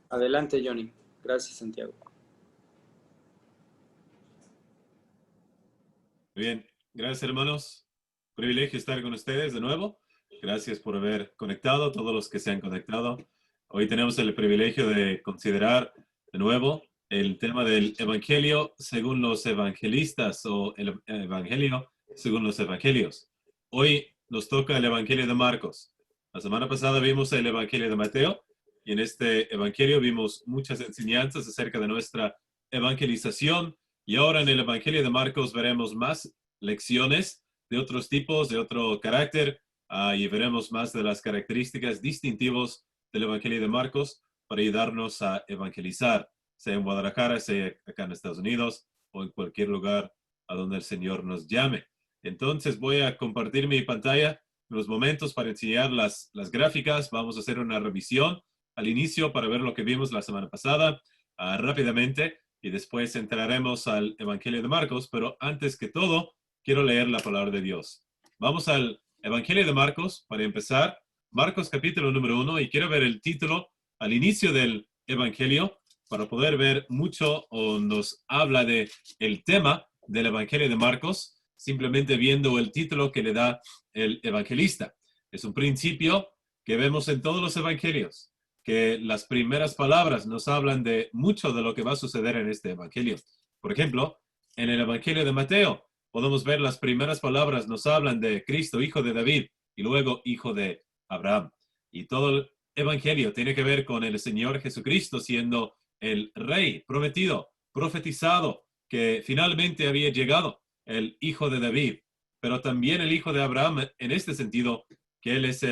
Adelante, Johnny. Gracias, Santiago. Muy bien, gracias hermanos. Privilegio estar con ustedes de nuevo. Gracias por haber conectado, todos los que se han conectado. Hoy tenemos el privilegio de considerar de nuevo el tema del Evangelio según los evangelistas o el Evangelio según los evangelios. Hoy nos toca el Evangelio de Marcos. La semana pasada vimos el Evangelio de Mateo y en este Evangelio vimos muchas enseñanzas acerca de nuestra evangelización. Y ahora en el Evangelio de Marcos veremos más lecciones de otros tipos, de otro carácter, y veremos más de las características distintivas del Evangelio de Marcos para ayudarnos a evangelizar, sea en Guadalajara, sea acá en Estados Unidos o en cualquier lugar a donde el Señor nos llame. Entonces voy a compartir mi pantalla en los momentos para enseñar las gráficas. Vamos a hacer una revisión al inicio para ver lo que vimos la semana pasada rápidamente. Y después entraremos al Evangelio de Marcos, pero antes que todo, quiero leer la palabra de Dios. Vamos al Evangelio de Marcos para empezar. Marcos capítulo número 1, y quiero ver el título al inicio del Evangelio para poder ver mucho o nos habla de el tema del Evangelio de Marcos, simplemente viendo el título que le da el evangelista. Es un principio que vemos en todos los evangelios, que las primeras palabras nos hablan de mucho de lo que va a suceder en este evangelio. Por ejemplo, en el evangelio de Mateo, podemos ver las primeras palabras nos hablan de Cristo, hijo de David, y luego hijo de Abraham. Y todo el evangelio tiene que ver con el Señor Jesucristo siendo el rey prometido, profetizado, que finalmente había llegado, el hijo de David, pero también el hijo de Abraham en este sentido, que él es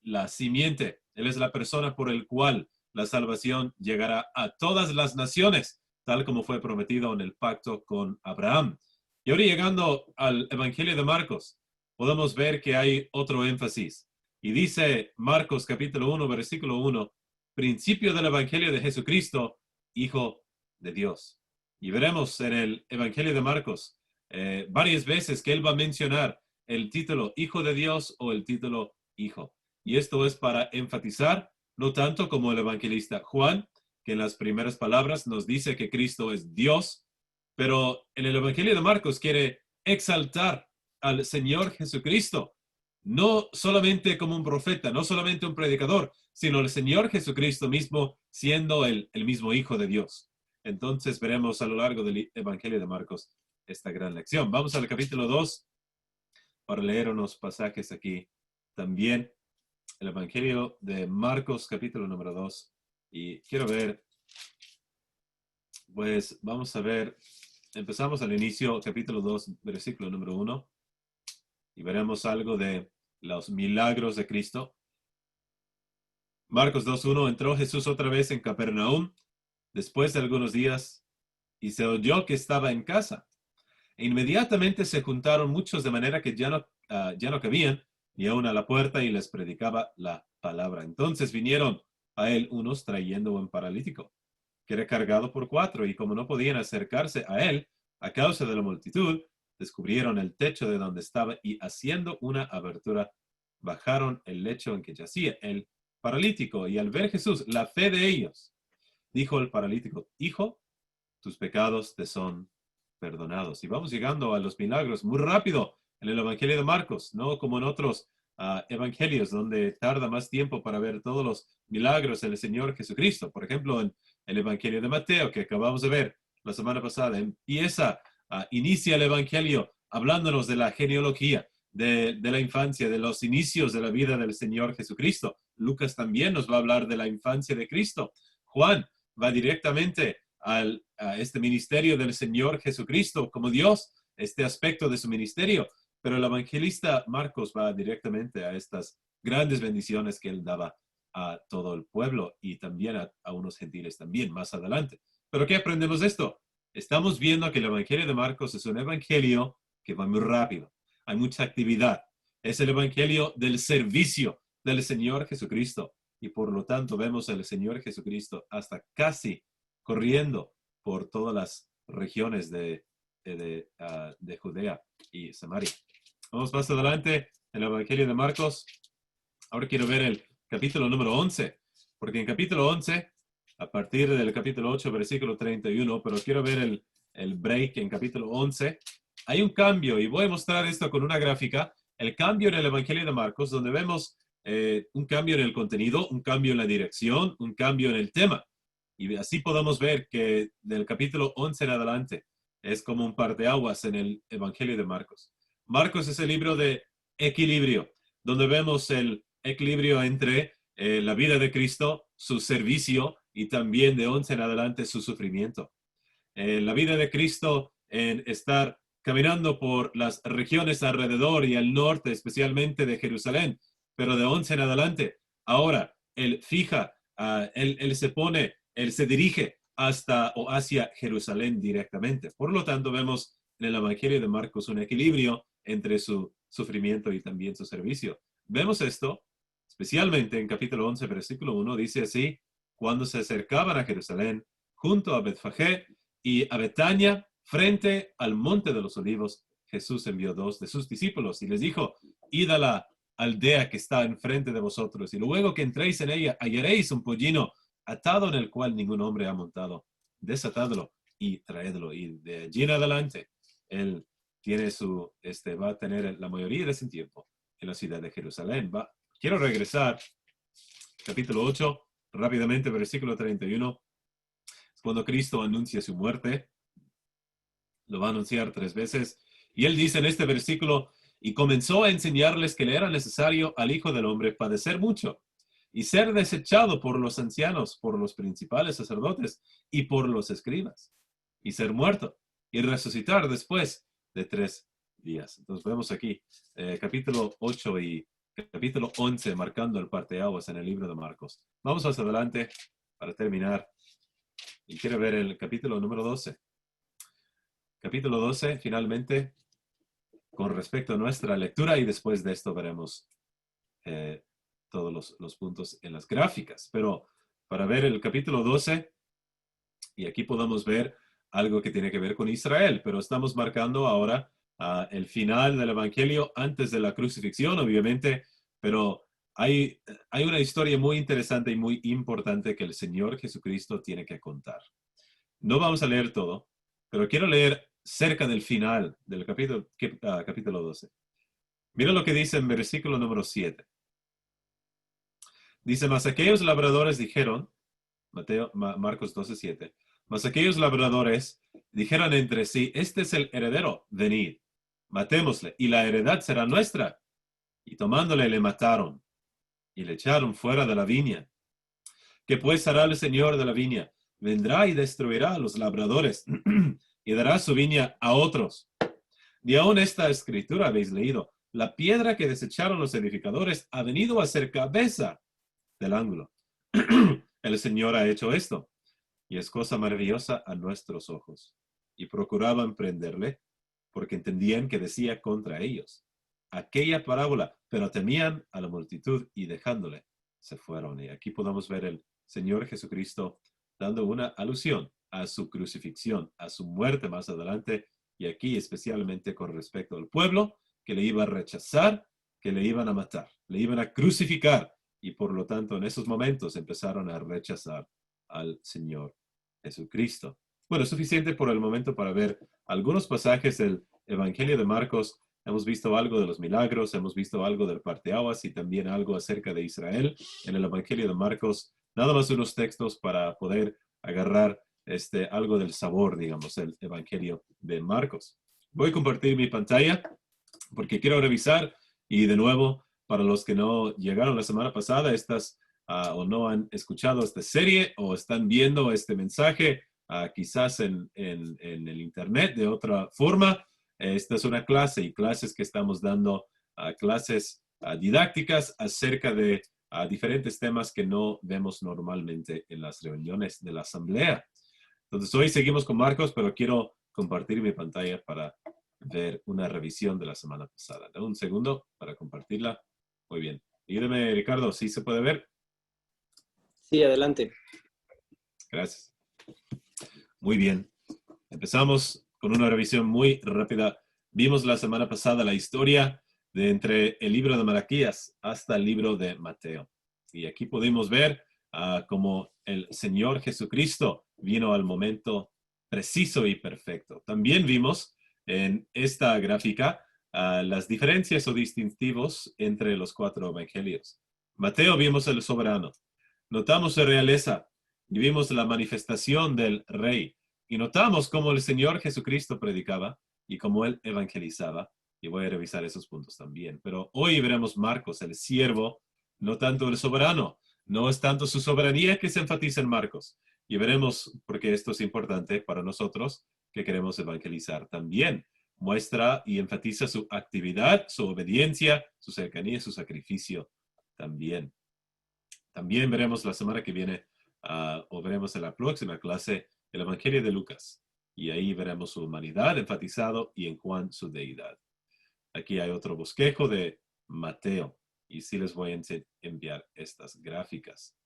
la simiente. Él es la persona por el cual la salvación llegará a todas las naciones, tal como fue prometido en el pacto con Abraham. Y ahora llegando al Evangelio de Marcos, podemos ver que hay otro énfasis. Y dice Marcos capítulo 1, versículo 1, principio del Evangelio de Jesucristo, Hijo de Dios. Y veremos en el Evangelio de Marcos varias veces que él va a mencionar el título Hijo de Dios o el título Hijo. Y esto es para enfatizar, no tanto como el evangelista Juan, que en las primeras palabras nos dice que Cristo es Dios, pero en el Evangelio de Marcos quiere exaltar al Señor Jesucristo, no solamente como un profeta, no solamente un predicador, sino el Señor Jesucristo mismo siendo el mismo Hijo de Dios. Entonces veremos a lo largo del Evangelio de Marcos esta gran lección. Vamos al capítulo 2 para leer unos pasajes aquí también. El Evangelio de Marcos, capítulo número 2. Y quiero ver, pues vamos a ver, empezamos al inicio, capítulo 2, versículo número 1, y veremos algo de los milagros de Cristo. Marcos 2:1, entró Jesús otra vez en Capernaum después de algunos días y se oyó que estaba en casa. E inmediatamente se juntaron muchos de manera que ya no cabían ni aún a la puerta y les predicaba la palabra. Entonces vinieron a él unos trayendo un paralítico que era cargado por 4 y como no podían acercarse a él a causa de la multitud, descubrieron el techo de donde estaba y haciendo una abertura bajaron el lecho en que yacía el paralítico. Y al ver Jesús la fe de ellos, dijo el paralítico: hijo, tus pecados te son perdonados. Y vamos llegando a los milagros muy rápido en el Evangelio de Marcos, no como en otros evangelios donde tarda más tiempo para ver todos los milagros del Señor Jesucristo. Por ejemplo, en el Evangelio de Mateo, que acabamos de ver la semana pasada, inicia el Evangelio hablándonos de la genealogía, de la infancia, de los inicios de la vida del Señor Jesucristo. Lucas también nos va a hablar de la infancia de Cristo. Juan va directamente a este ministerio del Señor Jesucristo como Dios, este aspecto de su ministerio. Pero el evangelista Marcos va directamente a estas grandes bendiciones que él daba a todo el pueblo y también a unos gentiles también más adelante. ¿Pero qué aprendemos de esto? Estamos viendo que el evangelio de Marcos es un evangelio que va muy rápido. Hay mucha actividad. Es el evangelio del servicio del Señor Jesucristo. Y por lo tanto vemos al Señor Jesucristo hasta casi corriendo por todas las regiones de Judea y Samaria. Vamos más adelante en el Evangelio de Marcos. Ahora quiero ver el capítulo número 11, porque en capítulo 11 a partir del capítulo 8, versículo 31, pero quiero ver el break en capítulo 11. Hay un cambio, y voy a mostrar esto con una gráfica, el cambio en el Evangelio de Marcos, donde vemos un cambio en el contenido, un cambio en la dirección, un cambio en el tema. Y así podemos ver que del capítulo 11 en adelante es como un parteaguas en el Evangelio de Marcos. Marcos es el libro de equilibrio, donde vemos el equilibrio entre la vida de Cristo, su servicio y también de 11 en adelante su sufrimiento. La vida de Cristo en estar caminando por las regiones alrededor y al norte, especialmente de Jerusalén, pero de 11 en adelante. Ahora, Él fija, Él se dirige hasta o hacia Jerusalén directamente. Por lo tanto, vemos en el Evangelio de Marcos un equilibrio entre su sufrimiento y también su servicio. Vemos esto especialmente en capítulo 11, versículo 1, dice así: cuando se acercaban a Jerusalén, junto a Betfagé y a Betania, frente al monte de los olivos, Jesús envió 2 de sus discípulos y les dijo: id a la aldea que está enfrente de vosotros, y luego que entréis en ella, hallaréis un pollino atado en el cual ningún hombre ha montado. Desatadlo y traedlo. Y de allí en adelante, él tiene va a tener la mayoría de su tiempo en la ciudad de Jerusalén. Quiero regresar, capítulo 8, rápidamente, versículo 31. Cuando Cristo anuncia su muerte, lo va a anunciar 3 veces. Y él dice en este versículo: y comenzó a enseñarles que le era necesario al Hijo del Hombre padecer mucho y ser desechado por los ancianos, por los principales sacerdotes y por los escribas, y ser muerto y resucitar después de 3 días. Entonces vemos aquí capítulo 8 y capítulo 11 marcando el parteaguas en el libro de Marcos. Vamos hacia adelante para terminar. Y quiero ver el capítulo número 12. Capítulo 12, finalmente, con respecto a nuestra lectura, y después de esto veremos todos los puntos en las gráficas. Pero para ver el capítulo 12, y aquí podemos ver algo que tiene que ver con Israel, pero estamos marcando ahora el final del Evangelio antes de la crucifixión, obviamente, pero hay una historia muy interesante y muy importante que el Señor Jesucristo tiene que contar. No vamos a leer todo, pero quiero leer cerca del final del capítulo 12. Mira lo que dice en versículo número 7. Dice: mas aquellos labradores dijeron, Marcos 12, 7, mas aquellos labradores dijeron entre sí: este es el heredero, venid, matémosle, y la heredad será nuestra. Y tomándole le mataron, y le echaron fuera de la viña. ¿Qué pues hará el Señor de la viña? Vendrá y destruirá a los labradores, y dará su viña a otros. Ni aun esta escritura habéis leído: la piedra que desecharon los edificadores ha venido a ser cabeza del ángulo. El Señor ha hecho esto, y es cosa maravillosa a nuestros ojos. Y procuraban prenderle, porque entendían que decía contra ellos aquella parábola, pero temían a la multitud, y dejándole, se fueron. Y aquí podemos ver el Señor Jesucristo dando una alusión a su crucifixión, a su muerte más adelante, y aquí especialmente con respecto al pueblo que le iba a rechazar, que le iban a matar, le iban a crucificar, y por lo tanto en esos momentos empezaron a rechazar al Señor Jesucristo. Bueno, es suficiente por el momento para ver algunos pasajes del Evangelio de Marcos. Hemos visto algo de los milagros, hemos visto algo del parteaguas y también algo acerca de Israel en el Evangelio de Marcos. Nada más unos textos para poder agarrar algo del sabor, digamos, el Evangelio de Marcos. Voy a compartir mi pantalla porque quiero revisar, y de nuevo, para los que no llegaron la semana pasada, o no han escuchado esta serie o están viendo este mensaje quizás en el internet de otra forma, esta es una clase y clases que estamos dando, clases didácticas acerca de diferentes temas que no vemos normalmente en las reuniones de la asamblea. Entonces hoy seguimos con Marcos, pero quiero compartir mi pantalla para ver una revisión de la semana pasada. Dame un segundo para compartirla. Muy bien. Ayúdame, Ricardo, ¿sí se puede ver? Sí, adelante. Gracias. Muy bien. Empezamos con una revisión muy rápida. Vimos la semana pasada la historia de entre el libro de Malaquías hasta el libro de Mateo. Y aquí pudimos ver como el Señor Jesucristo vino al momento preciso y perfecto. También vimos en esta gráfica las diferencias o distintivos entre los 4 evangelios. Mateo vimos el soberano, notamos la realeza y vimos la manifestación del rey. Y notamos cómo el Señor Jesucristo predicaba y cómo él evangelizaba. Y voy a revisar esos puntos también. Pero hoy veremos Marcos, el siervo, no tanto el soberano. No es tanto su soberanía que se enfatiza en Marcos. Y veremos, porque esto es importante para nosotros que queremos evangelizar también. Muestra y enfatiza su actividad, su obediencia, su cercanía, su sacrificio también. También veremos la semana que viene, o veremos en la próxima clase, el Evangelio de Lucas. Y ahí veremos su humanidad enfatizado y en Juan su deidad. Aquí hay otro bosquejo de Mateo. Y sí les voy a enviar estas gráficas.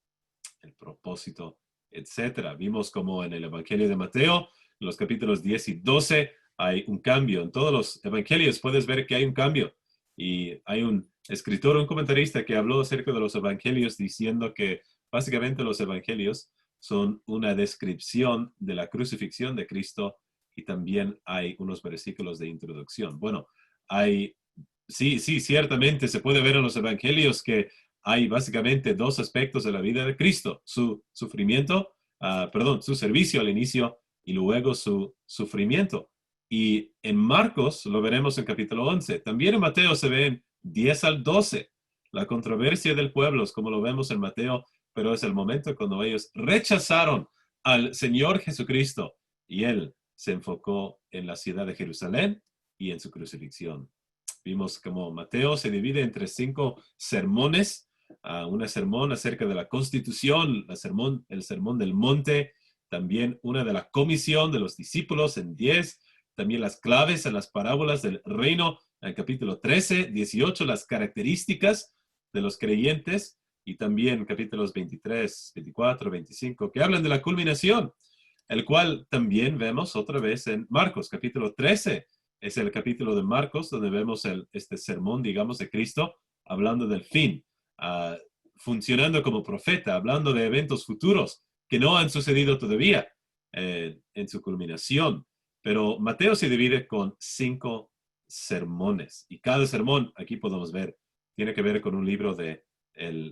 El propósito, etcétera. Vimos como en el Evangelio de Mateo, en los capítulos 10 y 12, hay un cambio. En todos los evangelios puedes ver que hay un cambio. Y hay un escritor, un comentarista que habló acerca de los evangelios diciendo que básicamente los evangelios son una descripción de la crucifixión de Cristo y también hay unos versículos de introducción. Bueno, sí, ciertamente se puede ver en los evangelios que hay básicamente 2 aspectos de la vida de Cristo: su sufrimiento, su servicio al inicio y luego su sufrimiento. Y en Marcos lo veremos en capítulo 11. También en Mateo se ve en 10 al 12. La controversia del pueblo es como lo vemos en Mateo, pero es el momento cuando ellos rechazaron al Señor Jesucristo y él se enfocó en la ciudad de Jerusalén y en su crucifixión. Vimos como Mateo se divide entre 5 sermones. Un sermón acerca de la Constitución, el sermón del monte, también una de la comisión de los discípulos en 10, también las claves en las parábolas del reino en capítulo 13, 18, las características de los creyentes, y también capítulos 23, 24, 25, que hablan de la culminación, el cual también vemos otra vez en Marcos, capítulo 13. Es el capítulo de Marcos donde vemos este sermón, digamos, de Cristo, hablando del fin, funcionando como profeta, hablando de eventos futuros que no han sucedido todavía en su culminación. Pero Mateo se divide con 5 sermones y cada sermón, aquí podemos ver, tiene que ver con un libro de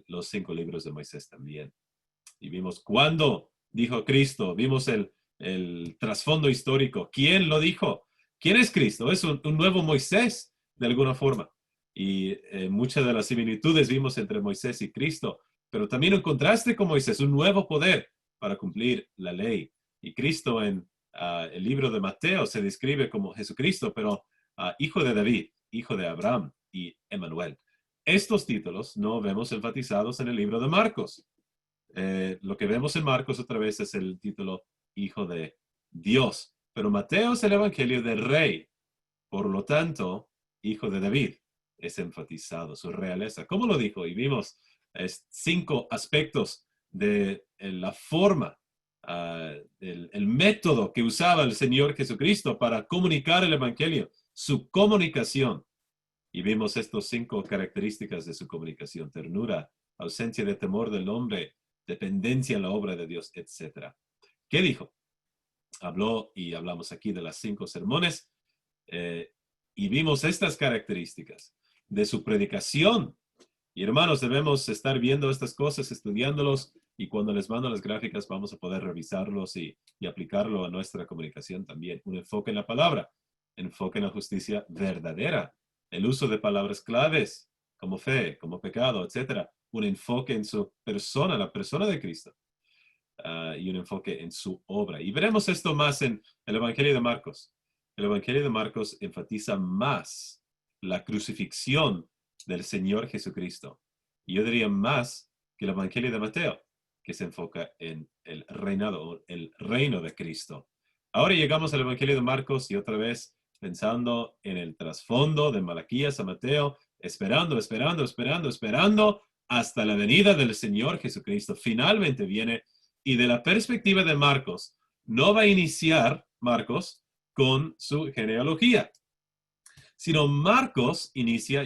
los 5 libros de Moisés también. Y vimos cuándo dijo Cristo, vimos el trasfondo histórico. ¿Quién lo dijo? ¿Quién es Cristo? Es un nuevo Moisés, de alguna forma. Y muchas de las similitudes vimos entre Moisés y Cristo, pero también un contraste con Moisés, un nuevo poder para cumplir la ley. Y Cristo en el libro de Mateo se describe como Jesucristo, pero hijo de David, hijo de Abraham y Emmanuel. Estos títulos no vemos enfatizados en el libro de Marcos. Lo que vemos en Marcos otra vez es el título Hijo de Dios. Pero Mateo es el Evangelio del Rey. Por lo tanto, Hijo de David es enfatizado, su realeza. ¿Cómo lo dijo? Y vimos 5 aspectos de la forma, el método que usaba el Señor Jesucristo para comunicar el Evangelio, su comunicación. Y vimos estas 5 características de su comunicación: ternura, ausencia de temor del hombre, dependencia en la obra de Dios, etc. ¿Qué dijo? Habló y hablamos aquí de las 5 sermones y vimos estas características de su predicación. Y hermanos, debemos estar viendo estas cosas, estudiándolos, y cuando les mando las gráficas vamos a poder revisarlos y aplicarlo a nuestra comunicación también. Un enfoque en la palabra, enfoque en la justicia verdadera, el uso de palabras claves como fe, como pecado, etc. Un enfoque en su persona, la persona de Cristo. Y un enfoque en su obra. Y veremos esto más en el Evangelio de Marcos. El Evangelio de Marcos enfatiza más la crucifixión del Señor Jesucristo. Y yo diría más que el Evangelio de Mateo, que se enfoca en el reinado, el reino de Cristo. Ahora llegamos al Evangelio de Marcos y otra vez pensando en el trasfondo de Malaquías a Mateo, esperando hasta la venida del Señor Jesucristo. Finalmente viene. Y de la perspectiva de Marcos, no va a iniciar Marcos con su genealogía, sino Marcos inicia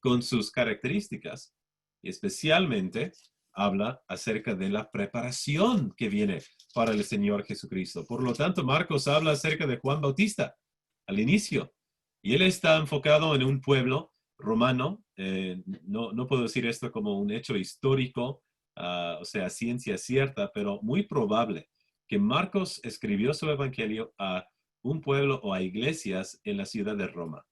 con sus características Y especialmente habla acerca de la preparación que viene para el Señor Jesucristo. Por lo tanto, Marcos habla acerca de Juan Bautista al inicio. Y él está enfocado en un pueblo romano. No puedo decir esto como un hecho histórico, o sea, ciencia cierta, pero muy probable que Marcos escribió su evangelio a un pueblo o a iglesias en la ciudad de Roma.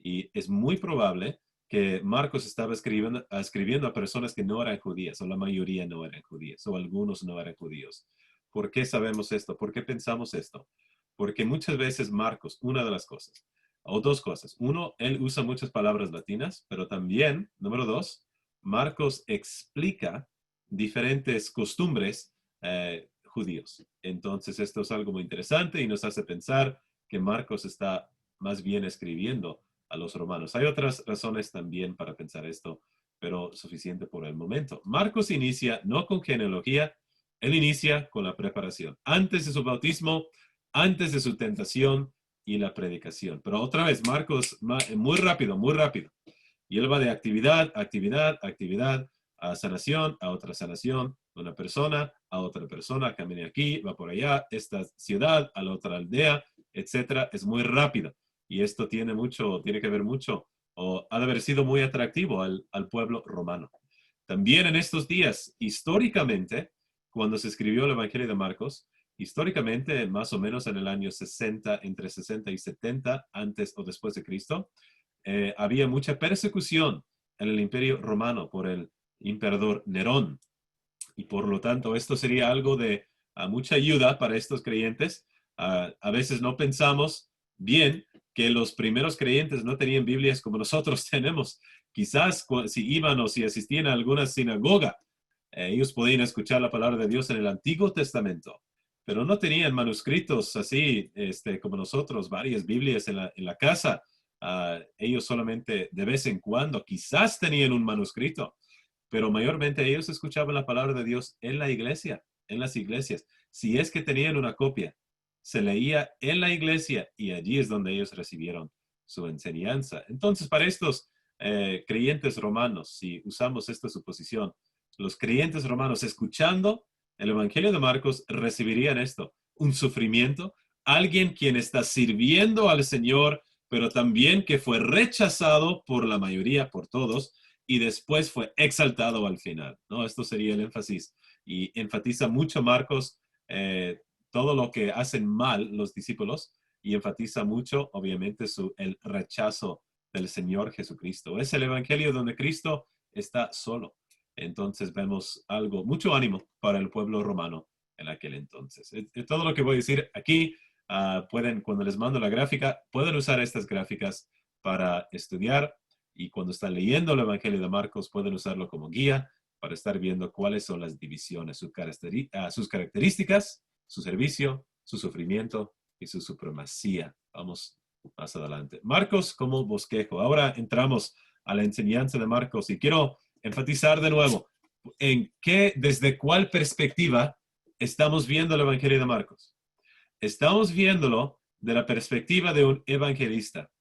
Y es muy probable que Marcos estaba escribiendo a personas que no eran judías, o la mayoría no eran judías, o algunos no eran judíos. ¿Por qué sabemos esto? ¿Por qué pensamos esto? Porque muchas veces Marcos, una de las cosas, o dos cosas. Uno, él usa muchas palabras latinas, pero también, número dos, Marcos explica diferentes costumbres judíos. Entonces, esto es algo muy interesante y nos hace pensar que Marcos está más bien escribiendo a los romanos. Hay otras razones también para pensar esto, pero suficiente por el momento. Marcos inicia no con genealogía, él inicia con la preparación. Antes de su bautismo, antes de su tentación y la predicación. Pero otra vez, Marcos, muy rápido, muy rápido. Y él va de actividad, actividad, actividad, a sanación, a otra sanación, de una persona a otra persona, camina aquí, va por allá, esta ciudad, a la otra aldea, etcétera. Es muy rápido. Y esto tiene que ver mucho, o ha de haber sido muy atractivo al pueblo romano. También en estos días, históricamente, cuando se escribió el Evangelio de Marcos, históricamente, más o menos en el año 60, entre 60 y 70, antes o después de Cristo, había mucha persecución en el Imperio Romano por el emperador Nerón. Y por lo tanto, esto sería algo de mucha ayuda para estos creyentes. A veces no pensamos bien que los primeros creyentes no tenían Biblias como nosotros tenemos. Quizás si iban o si asistían a alguna sinagoga, ellos podían escuchar la palabra de Dios en el Antiguo Testamento, pero no tenían manuscritos así como nosotros, varias Biblias en la casa. Ellos solamente de vez en cuando quizás tenían un manuscrito, pero mayormente ellos escuchaban la palabra de Dios en la iglesia, en las iglesias. Si es que tenían una copia, se leía en la iglesia y allí es donde ellos recibieron su enseñanza. Entonces, para estos creyentes romanos, si usamos esta suposición, los creyentes romanos escuchando el Evangelio de Marcos recibirían esto, un sufrimiento, alguien quien está sirviendo al Señor, pero también que fue rechazado por la mayoría, por todos, y después fue exaltado al final, ¿no? Esto sería el énfasis. Y enfatiza mucho Marcos todo lo que hacen mal los discípulos y enfatiza mucho, obviamente, el rechazo del Señor Jesucristo. Es el evangelio donde Cristo está solo. Entonces vemos algo, mucho ánimo para el pueblo romano en aquel entonces. Todo lo que voy a decir aquí, cuando les mando la gráfica, pueden usar estas gráficas para estudiar y cuando están leyendo el Evangelio de Marcos pueden usarlo como guía para estar viendo cuáles son las divisiones, sus características, su servicio, su sufrimiento y su supremacía. Vamos más adelante. Marcos como bosquejo. Ahora entramos a la enseñanza de Marcos y quiero enfatizar de nuevo desde cuál perspectiva estamos viendo el Evangelio de Marcos. Estamos viéndolo de la perspectiva de un evangelista.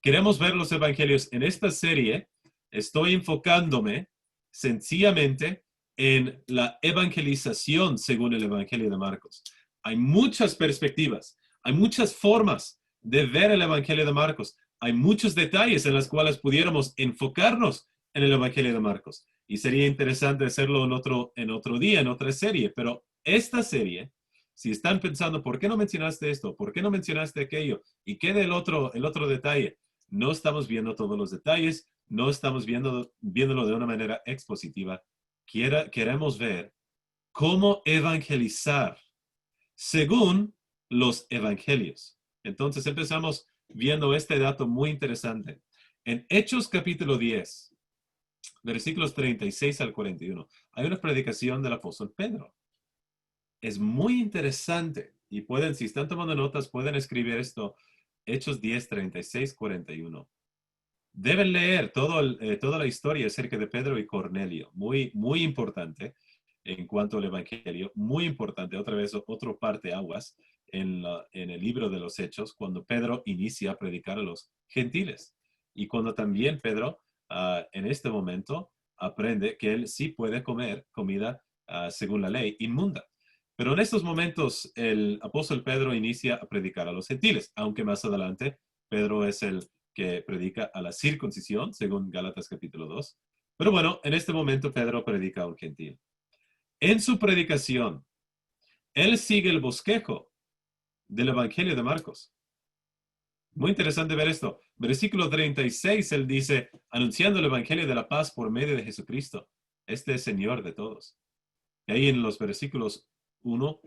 Queremos ver los evangelios. En esta serie estoy enfocándome sencillamente en la evangelización según el Evangelio de Marcos. Hay muchas perspectivas, hay muchas formas de ver el Evangelio de Marcos. Hay muchos detalles en los cuales pudiéramos enfocarnos en el Evangelio de Marcos. Y sería interesante hacerlo en otro día, en otra serie. Pero esta serie, si están pensando, ¿por qué no mencionaste esto? ¿Por qué no mencionaste aquello? ¿Y qué del el otro detalle? No estamos viendo todos los detalles, no estamos viéndolo de una manera expositiva. Queremos ver cómo evangelizar según los evangelios. Entonces empezamos viendo este dato muy interesante. En Hechos capítulo 10, versículos 36 al 41, hay una predicación del apóstol Pedro. Es muy interesante y pueden, si están tomando notas, pueden escribir esto, Hechos 10, 36, 41. Deben leer toda la historia acerca de Pedro y Cornelio. Muy, muy importante en cuanto al Evangelio. Muy importante, otra vez, otro parte aguas en el libro de los Hechos, cuando Pedro inicia a predicar a los gentiles. Y cuando también Pedro, en este momento, aprende que él sí puede comer comida según la ley inmunda. Pero en estos momentos el apóstol Pedro inicia a predicar a los gentiles, aunque más adelante Pedro es el que predica a la circuncisión, según Gálatas capítulo 2. Pero bueno, en este momento Pedro predica a un gentil. En su predicación, él sigue el bosquejo del Evangelio de Marcos. Muy interesante ver esto. Versículo 36, él dice, anunciando el Evangelio de la paz por medio de Jesucristo. Este es Señor de todos. Y ahí en los versículos 1,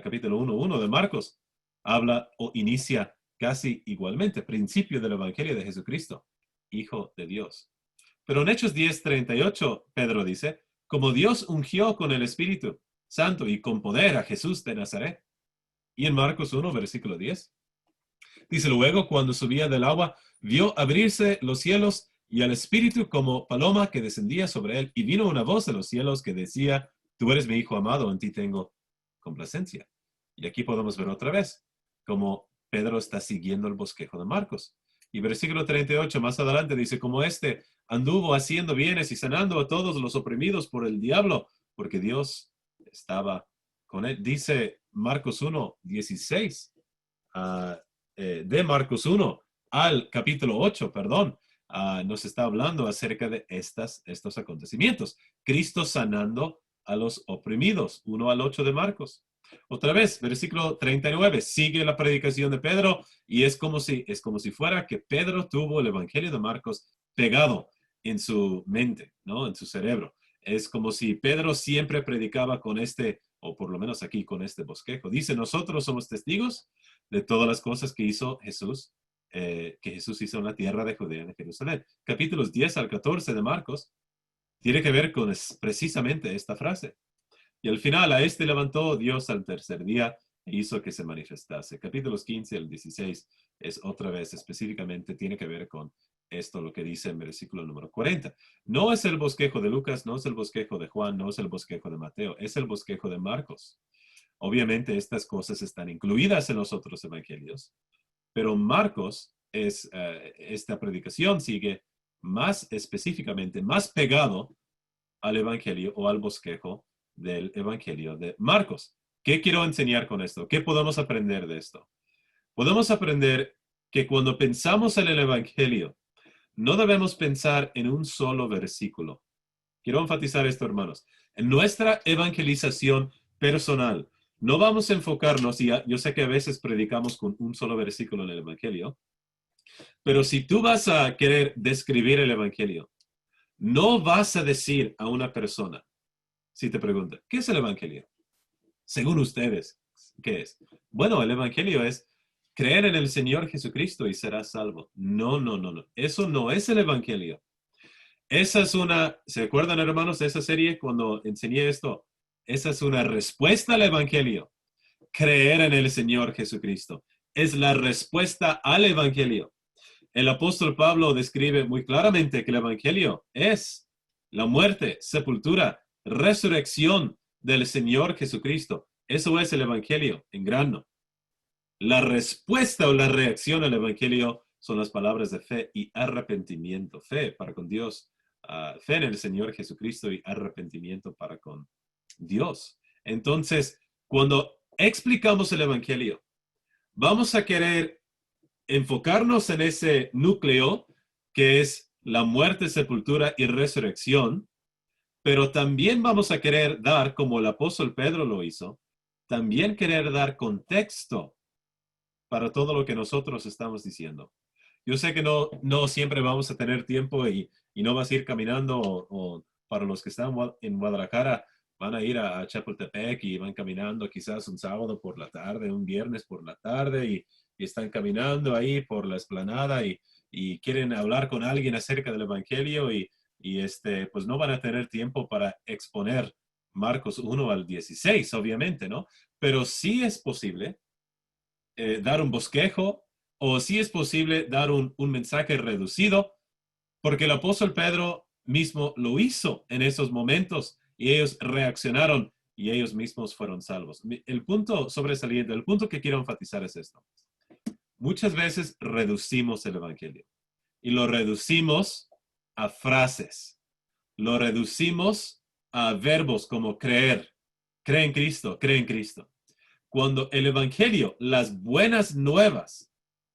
capítulo 1 de Marcos, habla o inicia casi igualmente, principio del Evangelio de Jesucristo, Hijo de Dios. Pero en Hechos 10:38, Pedro dice, como Dios ungió con el Espíritu Santo y con poder a Jesús de Nazaret. Y en Marcos 1, versículo 10, dice, luego cuando subía del agua, vio abrirse los cielos y al Espíritu como paloma que descendía sobre él. Y vino una voz de los cielos que decía, tú eres mi Hijo amado, en ti tengo complacencia. Y aquí podemos ver otra vez cómo Pedro está siguiendo el bosquejo de Marcos. Y versículo 38 más adelante dice, como este anduvo haciendo bienes y sanando a todos los oprimidos por el diablo, porque Dios estaba con él. Dice Marcos 1, 16, de Marcos 1 al capítulo 8, perdón, nos está hablando acerca de estos acontecimientos. Cristo sanando a los oprimidos, 1 al 8 de Marcos. Otra vez, versículo 39, sigue la predicación de Pedro y es como si fuera que Pedro tuvo el Evangelio de Marcos pegado en su mente, ¿no? En su cerebro. Es como si Pedro siempre predicaba con o por lo menos aquí con este bosquejo. Dice, nosotros somos testigos de todas las cosas que hizo Jesús, que Jesús hizo en la tierra de Judea, en Jerusalén. Capítulos 10 al 14 de Marcos tiene que ver con precisamente esta frase. Y al final a este levantó Dios al tercer día e hizo que se manifestase. Capítulos 15 al 16 es otra vez específicamente, tiene que ver con esto, lo que dice en versículo número 40. No es el bosquejo de Lucas, no es el bosquejo de Juan, no es el bosquejo de Mateo, es el bosquejo de Marcos. Obviamente estas cosas están incluidas en los otros evangelios, pero Marcos esta predicación sigue más específicamente, más pegado al evangelio o al bosquejo del evangelio de Marcos. ¿Qué quiero enseñar con esto? ¿Qué podemos aprender de esto? Podemos aprender que cuando pensamos en el evangelio, no debemos pensar en un solo versículo. Quiero enfatizar esto, hermanos. En nuestra evangelización personal, no vamos a enfocarnos, y yo sé que a veces predicamos con un solo versículo en el evangelio, pero si tú vas a querer describir el evangelio, no vas a decir a una persona, si te pregunta, ¿qué es el evangelio? Según ustedes, ¿qué es? Bueno, el evangelio es creer en el Señor Jesucristo y serás salvo. No, no, no, no. Eso no es el evangelio. Esa es ¿se acuerdan, hermanos, de esa serie cuando enseñé esto? Esa es una respuesta al evangelio. Creer en el Señor Jesucristo. Es la respuesta al evangelio. El apóstol Pablo describe muy claramente que el evangelio es la muerte, sepultura, resurrección del Señor Jesucristo. Eso es el evangelio en grano. La respuesta o la reacción al evangelio son las palabras de fe y arrepentimiento. Fe para con Dios, fe en el Señor Jesucristo y arrepentimiento para con Dios. Entonces, cuando explicamos el evangelio, vamos a querer enfocarnos en ese núcleo que es la muerte, sepultura y resurrección, pero también vamos a querer dar, como el apóstol Pedro lo hizo, también querer dar contexto para todo lo que nosotros estamos diciendo. Yo sé que no siempre vamos a tener tiempo y no vas a ir caminando o para los que están en Guadalajara van a ir a Chapultepec y van caminando quizás un sábado por la tarde, un viernes por la tarde y están caminando ahí por la explanada y quieren hablar con alguien acerca del evangelio y pues no van a tener tiempo para exponer Marcos 1 al 16, obviamente, ¿no? Pero sí es posible dar un bosquejo o sí es posible dar un mensaje reducido, porque el apóstol Pedro mismo lo hizo en esos momentos y ellos reaccionaron y ellos mismos fueron salvos. El punto sobresaliente, el punto que quiero enfatizar es esto. Muchas veces reducimos el evangelio y lo reducimos a frases lo reducimos a verbos como creer. Cree en Cristo, cree en Cristo. Cuando el Evangelio, las buenas nuevas,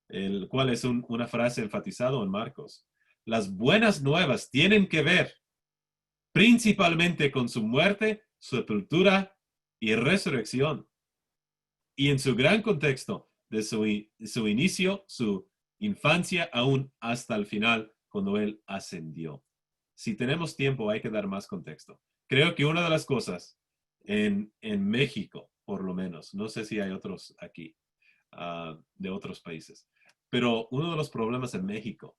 el cual es una frase enfatizada en Marcos, las buenas nuevas tienen que ver principalmente con su muerte, sepultura y resurrección. Y en su gran contexto de su inicio, su infancia, aún hasta el final, cuando él ascendió. Si tenemos tiempo, hay que dar más contexto. Creo que una de las cosas en México, por lo menos, no sé si hay otros aquí, de otros países, pero uno de los problemas en México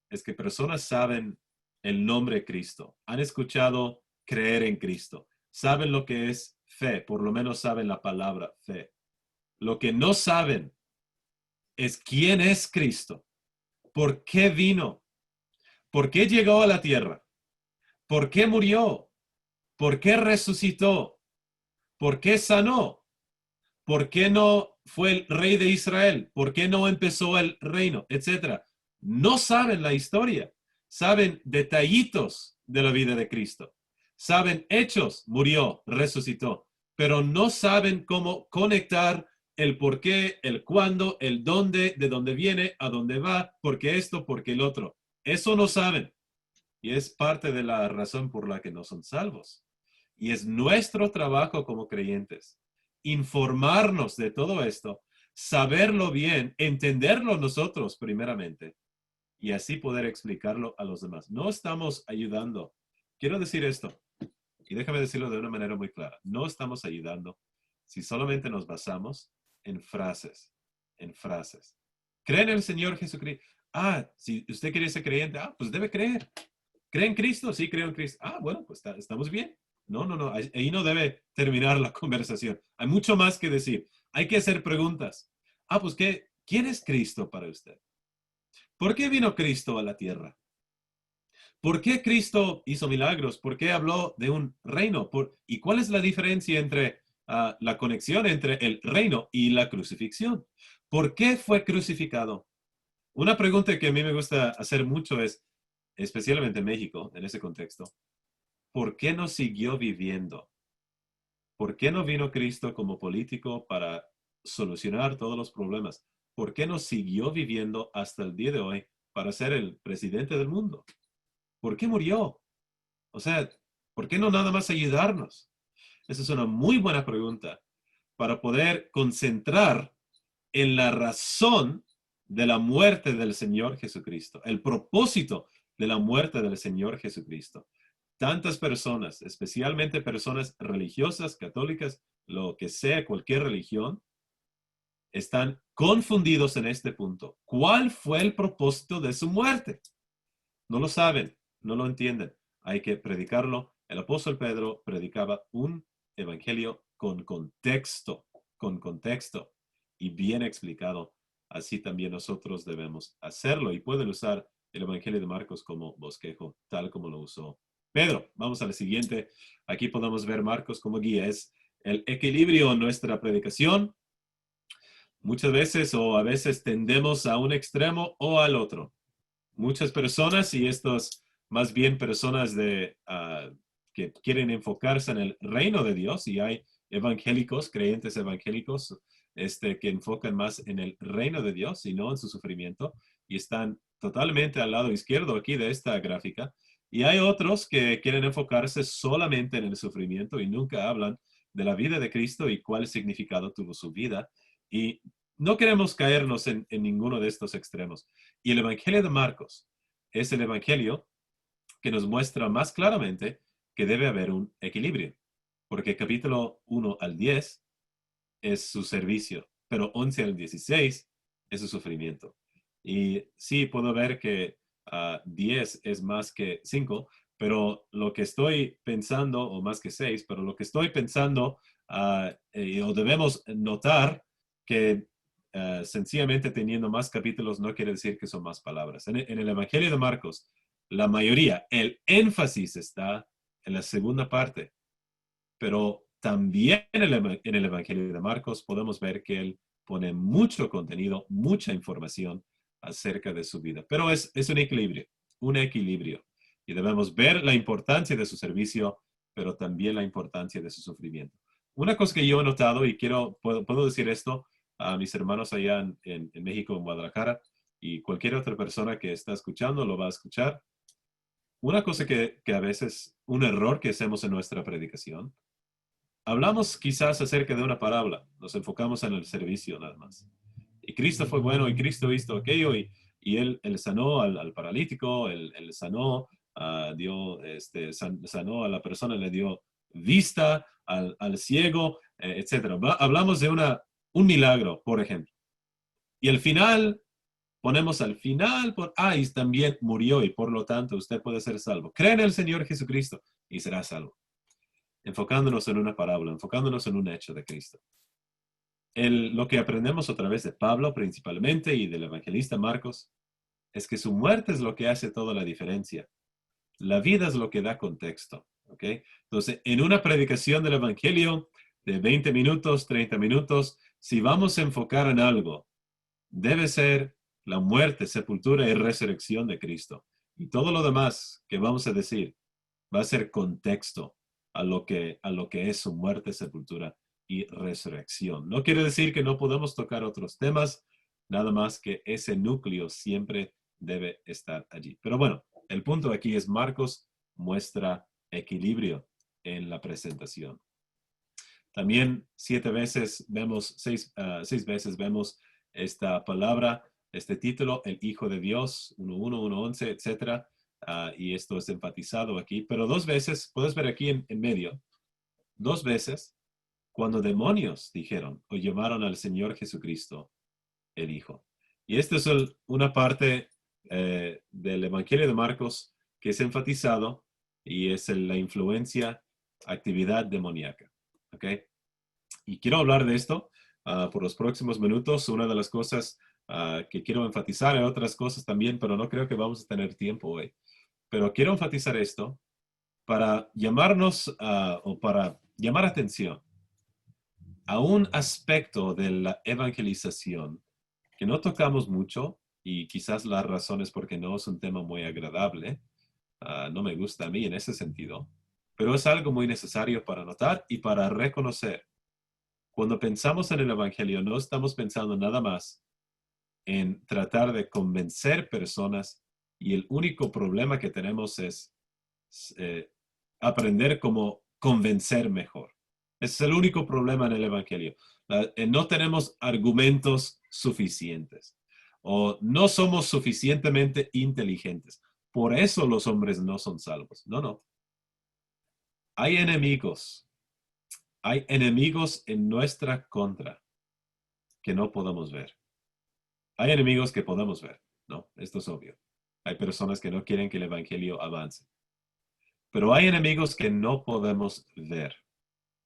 es que personas saben el nombre de Cristo, han escuchado creer en Cristo, saben lo que es fe, por lo menos saben la palabra fe. Lo que no saben es quién es Cristo, por qué vino, por qué llegó a la tierra, por qué murió, por qué resucitó, por qué sanó, por qué no fue el rey de Israel, por qué no empezó el reino, etcétera. No saben la historia, saben detallitos de la vida de Cristo, saben hechos, murió, resucitó, pero no saben cómo conectar el por qué, el cuándo, el dónde, de dónde viene, a dónde va, por qué esto, por qué el otro. Eso no saben. Y es parte de la razón por la que no son salvos. Y es nuestro trabajo como creyentes informarnos de todo esto, saberlo bien, entenderlo nosotros primeramente, y así poder explicarlo a los demás. No estamos ayudando. Quiero decir esto, y déjame decirlo de una manera muy clara. No estamos ayudando si solamente nos basamos en frases, en frases. ¿Creen en el Señor Jesucristo? Si usted quiere ser creyente, pues debe creer. ¿Cree en Cristo? Sí, creo en Cristo. Bueno, pues estamos bien. No. Ahí no debe terminar la conversación. Hay mucho más que decir. Hay que hacer preguntas. Pues ¿quién es Cristo para usted? ¿Por qué vino Cristo a la tierra? ¿Por qué Cristo hizo milagros? ¿Por qué habló de un reino? ¿Y cuál es la diferencia entre la conexión entre el reino y la crucifixión? ¿Por qué fue crucificado? Una pregunta que a mí me gusta hacer mucho es, especialmente en México, en ese contexto, ¿por qué no siguió viviendo? ¿Por qué no vino Cristo como político para solucionar todos los problemas? ¿Por qué no siguió viviendo hasta el día de hoy para ser el presidente del mundo? ¿Por qué murió? O sea, ¿por qué no nada más ayudarnos? Esa es una muy buena pregunta para poder concentrar en la razón de la muerte del Señor Jesucristo, el propósito de la muerte del Señor Jesucristo. Tantas personas, especialmente personas religiosas, católicas, lo que sea, cualquier religión, están confundidos en este punto. ¿Cuál fue el propósito de su muerte? No lo saben, no lo entienden. Hay que predicarlo. El apóstol Pedro predicaba un evangelio con contexto y bien explicado. Así también nosotros debemos hacerlo y pueden usar el evangelio de Marcos como bosquejo, tal como lo usó Pedro. Vamos a la siguiente. Aquí podemos ver Marcos como guía. Es el equilibrio en nuestra predicación. Muchas veces o a veces tendemos a un extremo o al otro. Muchas personas, y estos más bien personas que quieren enfocarse en el reino de Dios, y hay evangélicos, creyentes evangélicos, que enfocan más en el reino de Dios y no en su sufrimiento, y están totalmente al lado izquierdo aquí de esta gráfica. Y hay otros que quieren enfocarse solamente en el sufrimiento y nunca hablan de la vida de Cristo y cuál significado tuvo su vida. Y no queremos caernos en ninguno de estos extremos. Y el Evangelio de Marcos es el Evangelio que nos muestra más claramente que debe haber un equilibrio, porque capítulo 1 al 10 es su servicio, pero 11 al 16 es su sufrimiento. Y sí, puedo ver que 10 es más que 5, pero lo que estoy pensando, o más que 6, pero lo que estoy pensando, o debemos notar que sencillamente teniendo más capítulos no quiere decir que son más palabras. En el Evangelio de Marcos, la mayoría, el énfasis está en la segunda parte, pero también en el Evangelio de Marcos podemos ver que él pone mucho contenido, mucha información acerca de su vida. Pero es un equilibrio, un equilibrio. Y debemos ver la importancia de su servicio, pero también la importancia de su sufrimiento. Una cosa que yo he notado, y puedo decir esto a mis hermanos allá en México, en Guadalajara, y cualquier otra persona que está escuchando lo va a escuchar. Una cosa que a veces, un error que hacemos en nuestra predicación, hablamos quizás acerca de una parábola, nos enfocamos en el servicio nada más. Y Cristo fue bueno, y Cristo hizo aquello, y él sanó al paralítico, él sanó, sanó a la persona, le dio vista al ciego, etc. Hablamos de un milagro, por ejemplo. Y al final, ponemos al final, y también murió, y por lo tanto usted puede ser salvo. Cree en el Señor Jesucristo y será salvo. Enfocándonos en una parábola, enfocándonos en un hecho de Cristo. Lo que aprendemos a través de Pablo principalmente y del evangelista Marcos es que su muerte es lo que hace toda la diferencia. La vida es lo que da contexto. ¿Ok? Entonces, en una predicación del evangelio de 20 minutos, 30 minutos, si vamos a enfocar en algo, debe ser la muerte, sepultura y resurrección de Cristo. Y todo lo demás que vamos a decir va a ser contexto a lo que es su muerte, sepultura y resurrección. No quiere decir que no podamos tocar otros temas, nada más que ese núcleo siempre debe estar allí. Pero bueno, el punto aquí es Marcos muestra equilibrio en la presentación. También 6 veces vemos esta palabra, este título, el Hijo de Dios, 1:1, 1:11, etc. Y esto es enfatizado aquí. Pero 2 veces, puedes ver aquí en medio, 2 veces, cuando demonios dijeron o llamaron al Señor Jesucristo el Hijo. Y esta es una parte del Evangelio de Marcos que es enfatizado y es la influencia, actividad demoníaca. ¿Ok? Y quiero hablar de esto por los próximos minutos. Una de las cosas que quiero enfatizar, hay otras cosas también, pero no creo que vamos a tener tiempo hoy. Pero quiero enfatizar esto para llamarnos o para llamar atención a un aspecto de la evangelización que no tocamos mucho, y quizás la razón es porque no es un tema muy agradable, no me gusta a mí en ese sentido, pero es algo muy necesario para notar y para reconocer. Cuando pensamos en el evangelio, no estamos pensando nada más en tratar de convencer personas, y el único problema que tenemos es aprender cómo convencer mejor. Ese es el único problema en el evangelio. No tenemos argumentos suficientes o no somos suficientemente inteligentes. Por eso los hombres no son salvos. No. Hay enemigos en nuestra contra que no podemos ver. Hay enemigos que podemos ver, ¿no? Esto es obvio. Hay personas que no quieren que el evangelio avance. Pero hay enemigos que no podemos ver.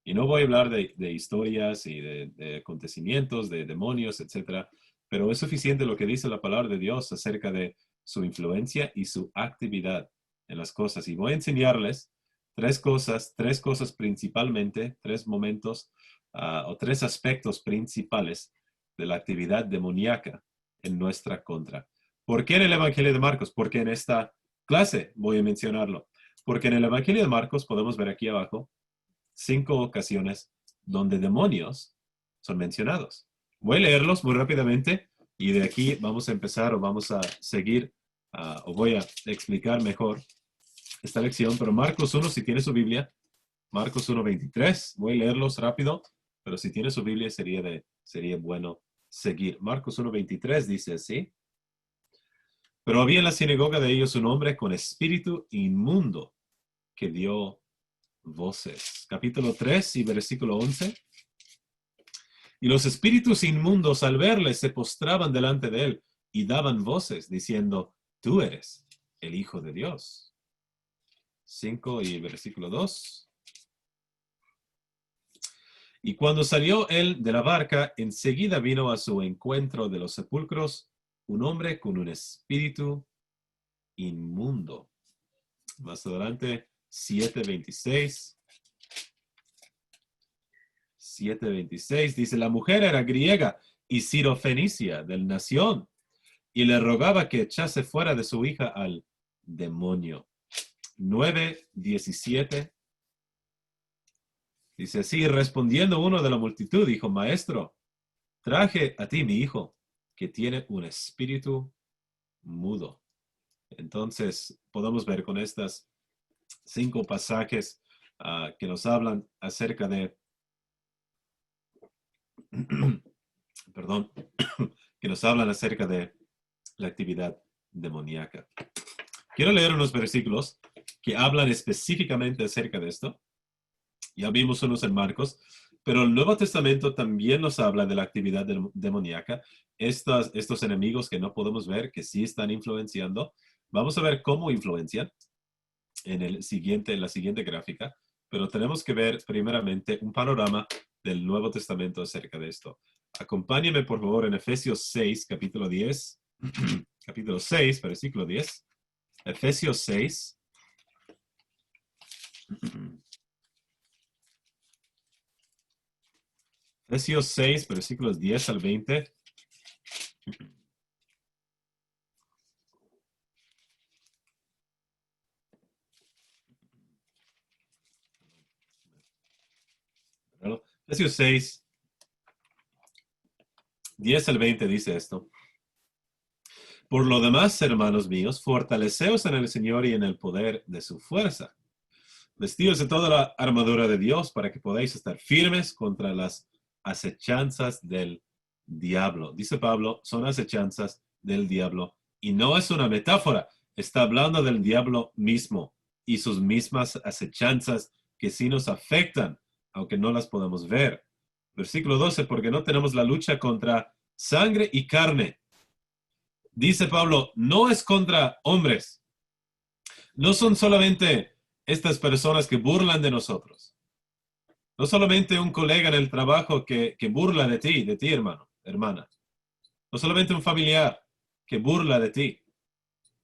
Y no voy a hablar de historias y de acontecimientos, de demonios, etc. Pero es suficiente lo que dice la palabra de Dios acerca de su influencia y su actividad en las cosas. Y voy a enseñarles tres cosas principalmente, 3 momentos o 3 aspectos principales de la actividad demoníaca en nuestra contra. ¿Por qué en el Evangelio de Marcos? Porque en esta clase voy a mencionarlo. Porque en el Evangelio de Marcos podemos ver aquí abajo 5 ocasiones donde demonios son mencionados. Voy a leerlos muy rápidamente y de aquí vamos a empezar o vamos a seguir o voy a explicar mejor esta lección. Pero Marcos 1, si tiene su Biblia, Marcos 1:23, voy a leerlos rápido, pero si tiene su Biblia sería bueno seguir. Marcos 1:23 dice así: pero había en la sinagoga de ellos un hombre con espíritu inmundo que dio voces. Capítulo 3 y versículo 11. Y los espíritus inmundos al verle se postraban delante de él y daban voces diciendo: tú eres el Hijo de Dios. 5 y versículo 2. Y cuando salió él de la barca, enseguida vino a su encuentro de los sepulcros un hombre con un espíritu inmundo. Más adelante, 7:26. 7:26 dice: la mujer era griega y sirofenicia del nación, y le rogaba que echase fuera de su hija al demonio. 9:17. Dice así, respondiendo uno de la multitud, dijo, Maestro, traje a ti mi hijo, que tiene un espíritu mudo. Entonces, podemos ver con estas 5 pasajes que nos hablan acerca de, perdón, que nos hablan acerca de la actividad demoníaca. Quiero leer unos versículos que hablan específicamente acerca de esto. Ya vimos unos en Marcos, pero el Nuevo Testamento también nos habla de la actividad demoníaca. Estos enemigos que no podemos ver, que sí están influenciando. Vamos a ver cómo influencian en la siguiente gráfica, pero tenemos que ver primeramente un panorama del Nuevo Testamento acerca de esto. Acompáñeme, por favor, en Efesios 6, capítulo 10, capítulo 6, versículo 10. Efesios 6. Efesios 6, versículos 10 al 20. Efesios 6, 10 al 20 dice esto. Por lo demás, hermanos míos, fortaleceos en el Señor y en el poder de su fuerza. Vestidos de toda la armadura de Dios para que podáis estar firmes contra las acechanzas del diablo. Dice Pablo, son acechanzas del diablo. Y no es una metáfora, está hablando del diablo mismo y sus mismas acechanzas que sí nos afectan, aunque no las podemos ver. Versículo 12, porque no tenemos la lucha contra sangre y carne. Dice Pablo, no es contra hombres. No son solamente estas personas que burlan de nosotros. No solamente un colega en el trabajo que burla de ti, hermano, hermana. No solamente un familiar que burla de ti.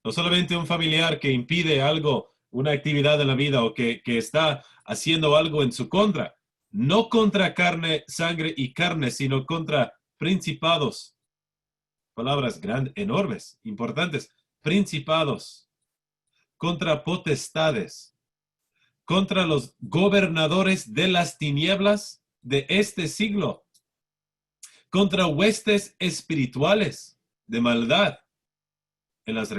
No solamente un familiar que impide algo, una actividad en la vida o que está haciendo algo en su contra. No contra carne, sangre y carne, sino contra principados. Palabras grandes, enormes, importantes. Principados. Contra potestades. Contra los gobernadores de las tinieblas de este siglo, contra huestes espirituales de maldad en las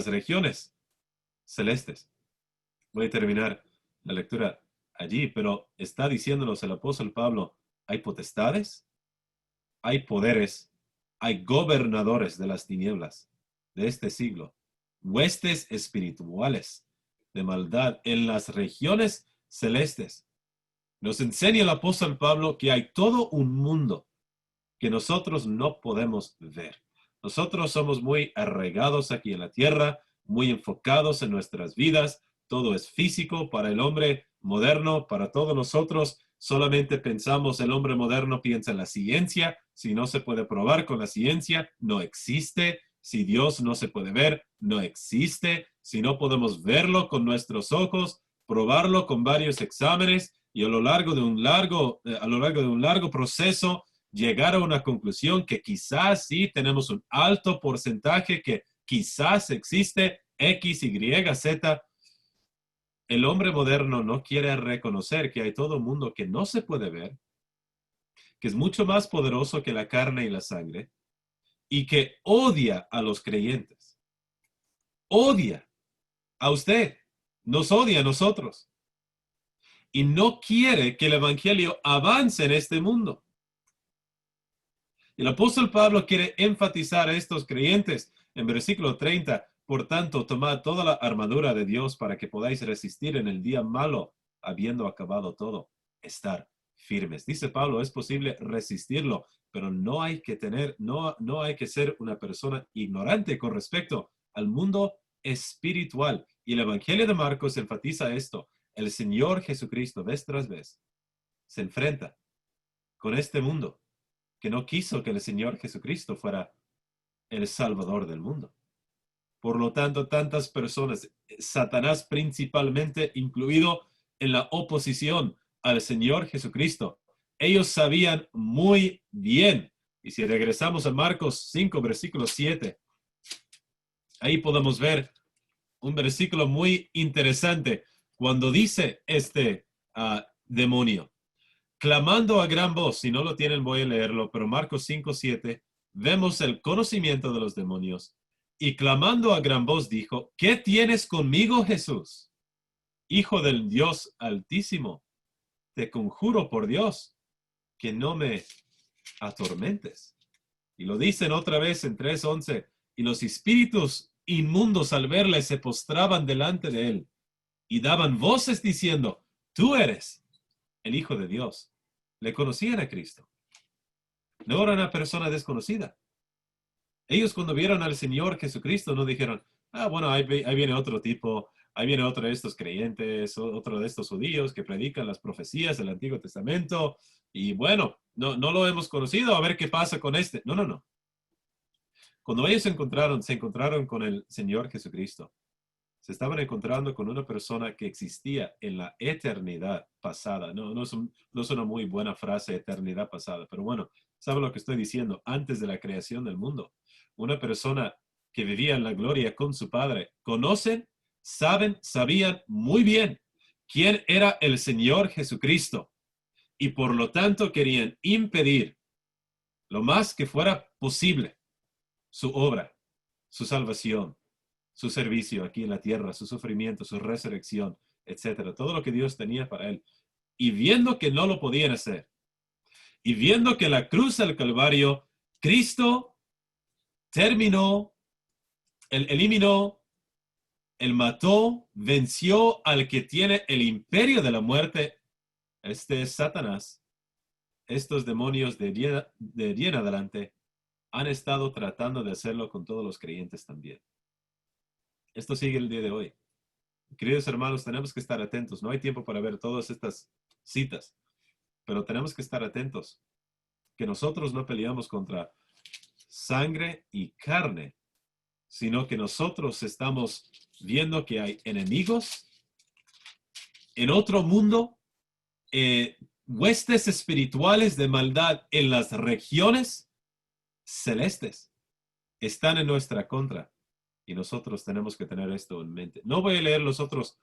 regiones celestes. Voy a terminar la lectura allí, pero está diciéndonos el apóstol Pablo, hay potestades, hay poderes, hay gobernadores de las tinieblas de este siglo, huestes espirituales de maldad en las regiones celestes. Nos enseña el apóstol Pablo que hay todo un mundo que nosotros no podemos ver. Nosotros somos muy arraigados aquí en la tierra, muy enfocados en nuestras vidas. Todo es físico para el hombre moderno, para todos nosotros. Solamente pensamos, el hombre moderno piensa en la ciencia. Si no se puede probar con la ciencia, no existe. Si Dios no se puede ver, no existe. Si no podemos verlo con nuestros ojos, probarlo con varios exámenes y a lo largo de un largo proceso, llegar a una conclusión que quizás sí tenemos un alto porcentaje que quizás existe X, Y, Z. El hombre moderno no quiere reconocer que hay todo un mundo que no se puede ver, que es mucho más poderoso que la carne y la sangre, y que odia a los creyentes. Odia a usted, nos odia a nosotros. Y no quiere que el evangelio avance en este mundo. El apóstol Pablo quiere enfatizar a estos creyentes en versículo 30. Por tanto, tomad toda la armadura de Dios para que podáis resistir en el día malo, habiendo acabado todo, estar firmes. Dice Pablo, es posible resistirlo, pero no hay que ser una persona ignorante con respecto al mundo espiritual. Y el Evangelio de Marcos enfatiza esto. El Señor Jesucristo, vez tras vez, se enfrenta con este mundo que no quiso que el Señor Jesucristo fuera el Salvador del mundo. Por lo tanto, tantas personas, Satanás principalmente incluido en la oposición al Señor Jesucristo, ellos sabían muy bien. Y si regresamos a Marcos 5, versículo 7, ahí podemos ver un versículo muy interesante cuando dice este demonio, clamando a gran voz. Si no lo tienen, voy a leerlo, pero Marcos 5:7, vemos el conocimiento de los demonios. Y clamando a gran voz dijo, ¿qué tienes conmigo, Jesús, Hijo del Dios Altísimo? Te conjuro por Dios que no me atormentes. Y lo dicen otra vez en 3:11, y los espíritus inmundos al verle se postraban delante de él y daban voces diciendo, tú eres el Hijo de Dios. Le conocían a Cristo. No era una persona desconocida. Ellos cuando vieron al Señor Jesucristo no dijeron, bueno, ahí viene otro tipo, ahí viene otro de estos creyentes, otro de estos judíos que predican las profecías del Antiguo Testamento, y bueno, no lo hemos conocido, a ver qué pasa con este. No, no, no. Cuando ellos se encontraron con el Señor Jesucristo. Se estaban encontrando con una persona que existía en la eternidad pasada. No es una muy buena frase, eternidad pasada, pero bueno, ¿sabe lo que estoy diciendo? Antes de la creación del mundo. Una persona que vivía en la gloria con su Padre. Conocen, sabían muy bien quién era el Señor Jesucristo. Y por lo tanto querían impedir lo más que fuera posible su obra, su salvación, su servicio aquí en la tierra, su sufrimiento, su resurrección, etcétera. Todo lo que Dios tenía para él. Y viendo que no lo podían hacer, y viendo que la cruz del Calvario, Cristo terminó, él eliminó, él mató, venció al que tiene el imperio de la muerte, este es Satanás. Estos demonios de día en adelante han estado tratando de hacerlo con todos los creyentes también. Esto sigue el día de hoy. Queridos hermanos, tenemos que estar atentos. No hay tiempo para ver todas estas citas, pero tenemos que estar atentos. Que nosotros no peleamos contra sangre y carne, sino que nosotros estamos viendo que hay enemigos en otro mundo, huestes espirituales de maldad en las regiones celestes. Están en nuestra contra. Y nosotros tenemos que tener esto en mente. No voy a leer los otras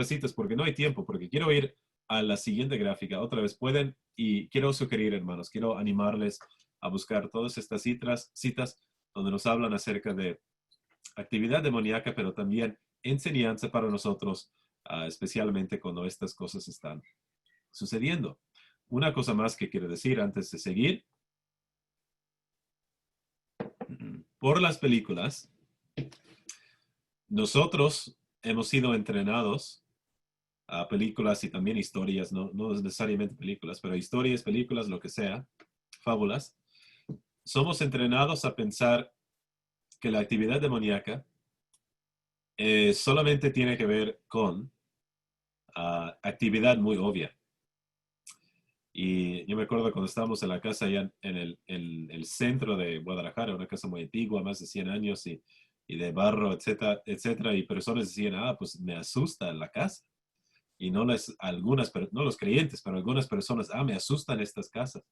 citas porque no hay tiempo, porque quiero ir a la siguiente gráfica. Otra vez pueden, y quiero sugerir, hermanos, quiero animarles a buscar todas estas citas donde nos hablan acerca de actividad demoníaca, pero también enseñanza para nosotros, especialmente cuando estas cosas están sucediendo. Una cosa más que quiero decir antes de seguir. Por las películas, nosotros hemos sido entrenados a películas y también historias, no necesariamente películas, pero historias, películas, lo que sea, fábulas. Somos entrenados a pensar que la actividad demoníaca solamente tiene que ver con actividad muy obvia. Y yo me acuerdo cuando estábamos en la casa allá en el centro de Guadalajara, una casa muy antigua, más de 100 años y de barro, etcétera, etcétera, y personas decían, pues me asusta la casa. Y no los creyentes, pero algunas personas, me asustan estas casas.